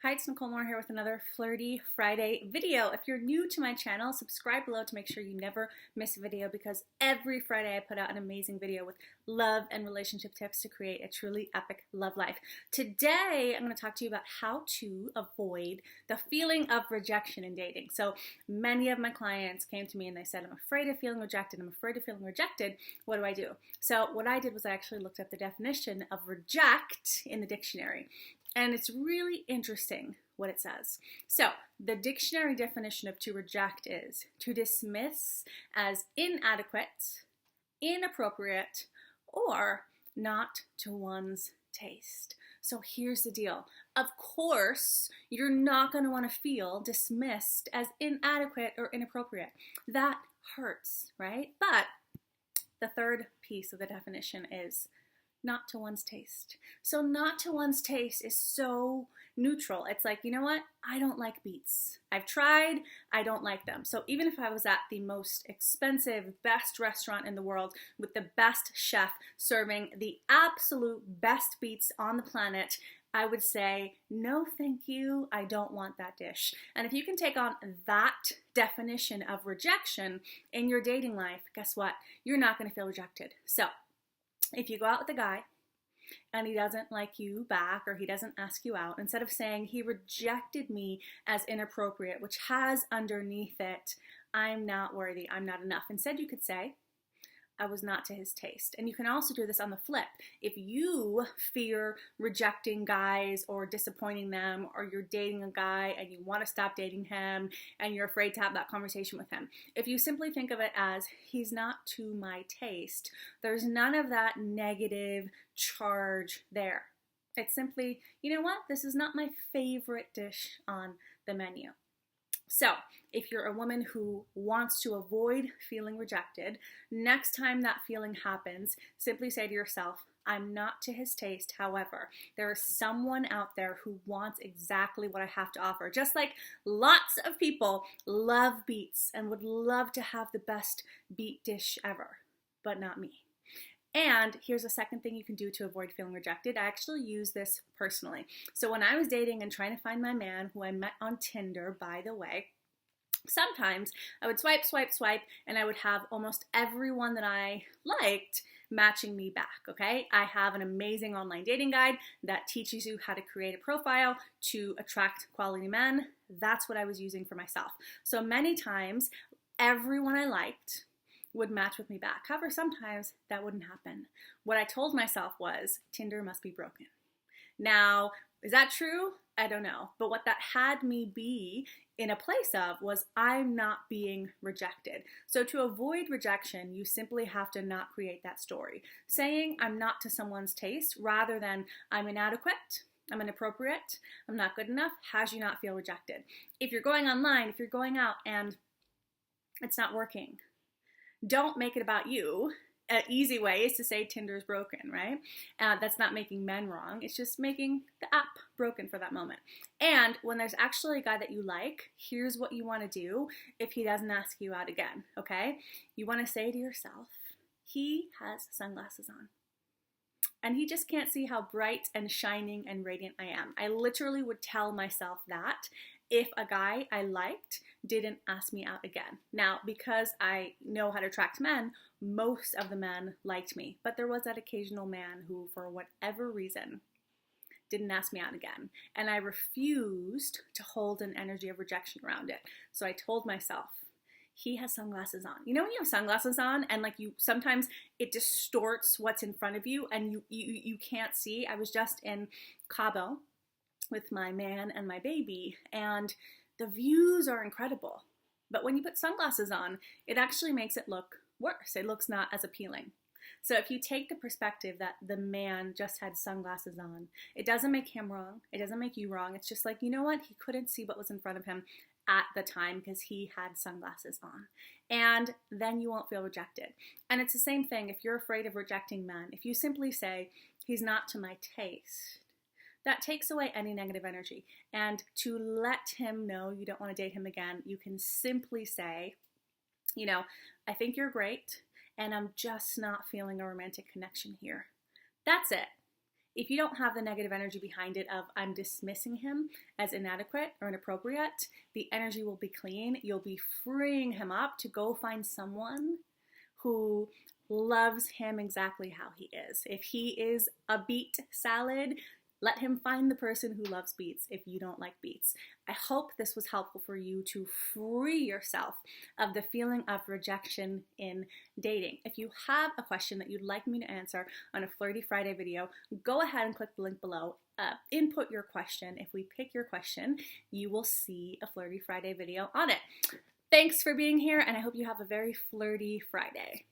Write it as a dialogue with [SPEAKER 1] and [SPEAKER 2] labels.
[SPEAKER 1] Hi, it's Nicole Moore here with another Flirty Friday video. If you're new to my channel, subscribe below to make sure you never miss a video because every Friday I put out an amazing video with love and relationship tips to create a truly epic love life. Today, I'm going to talk to you about how to avoid the feeling of rejection in dating. So many of my clients came to me and they said, I'm afraid of feeling rejected. I'm afraid of feeling rejected. What do I do? So what I did was I actually looked up the definition of reject in the dictionary. And it's really interesting what it says. So the dictionary definition of to reject is to dismiss as inadequate, inappropriate, or not to one's taste. So here's the deal. Of course, you're not going to want to feel dismissed as inadequate or inappropriate. That hurts, right? But the third piece of the definition is not to one's taste. So not to one's taste is so neutral. It's like, you know what? I don't like beets. I've tried, I don't like them. So even if I was at the most expensive, best restaurant in the world with the best chef serving the absolute best beets on the planet, I would say, no, thank you. I don't want that dish. And if you can take on that definition of rejection in your dating life, guess what? You're not going to feel rejected. So if you go out with a guy and he doesn't like you back or he doesn't ask you out, instead of saying he rejected me as inappropriate, which has underneath it, I'm not worthy, I'm not enough. Instead, you could say, I was not to his taste. And you can also do this on the flip. If you fear rejecting guys or disappointing them, or you're dating a guy and you want to stop dating him and you're afraid to have that conversation with him, if you simply think of it as he's not to my taste, there's none of that negative charge there. It's simply, you know what? This is not my favorite dish on the menu. So if you're a woman who wants to avoid feeling rejected, next time that feeling happens, simply say to yourself, I'm not to his taste. However, there is someone out there who wants exactly what I have to offer. Just like lots of people love beets and would love to have the best beet dish ever, but not me. And here's a second thing you can do to avoid feeling rejected. I actually use this personally. So when I was dating and trying to find my man, who I met on Tinder, by the way, sometimes I would swipe, and I would have almost everyone that I liked matching me back, okay? I have an amazing online dating guide that teaches you how to create a profile to attract quality men. That's what I was using for myself. So many times, everyone I liked would match with me back. However, sometimes that wouldn't happen. What I told myself was, Tinder must be broken. Now, is that true? I don't know. But what that had me be in a place of was I'm not being rejected. So to avoid rejection, you simply have to not create that story. Saying I'm not to someone's taste rather than I'm inadequate, I'm inappropriate, I'm not good enough, has you not feel rejected. If you're going online, if you're going out and it's not working, don't make it about you. An easy way is to say Tinder's broken, right? That's not making men wrong. It's just making the app broken for that moment. And when there's actually a guy that you like, here's what you want to do if he doesn't ask you out again, okay? You want to say to yourself, he has sunglasses on. And he just can't see how bright and shining and radiant I am. I literally would tell myself that if a guy I liked didn't ask me out again. Now, because I know how to attract men, most of the men liked me. But there was that occasional man who, for whatever reason, didn't ask me out again. And I refused to hold an energy of rejection around it. So I told myself, he has sunglasses on. You know when you have sunglasses on and like you sometimes it distorts what's in front of you and you can't see. I was just in Cabo with my man and my baby, and the views are incredible. But when you put sunglasses on, it actually makes it look worse. It looks not as appealing. So if you take the perspective that the man just had sunglasses on, it doesn't make him wrong. It doesn't make you wrong. It's just like, you know what? He couldn't see what was in front of him at the time because he had sunglasses on. And then you won't feel rejected. And it's the same thing if you're afraid of rejecting men. If you simply say, he's not to my taste, that takes away any negative energy. And to let him know you don't want to date him again, you can simply say, you know, I think you're great, and I'm just not feeling a romantic connection here. That's it. If you don't have the negative energy behind it of I'm dismissing him as inadequate or inappropriate, the energy will be clean. You'll be freeing him up to go find someone who loves him exactly how he is. If he is a beet salad, let him find the person who loves beets if you don't like beets. I hope this was helpful for you to free yourself of the feeling of rejection in dating. If you have a question that you'd like me to answer on a Flirty Friday video, go ahead and click the link below. Input your question. If we pick your question, you will see a Flirty Friday video on it. Thanks for being here, and I hope you have a very flirty Friday.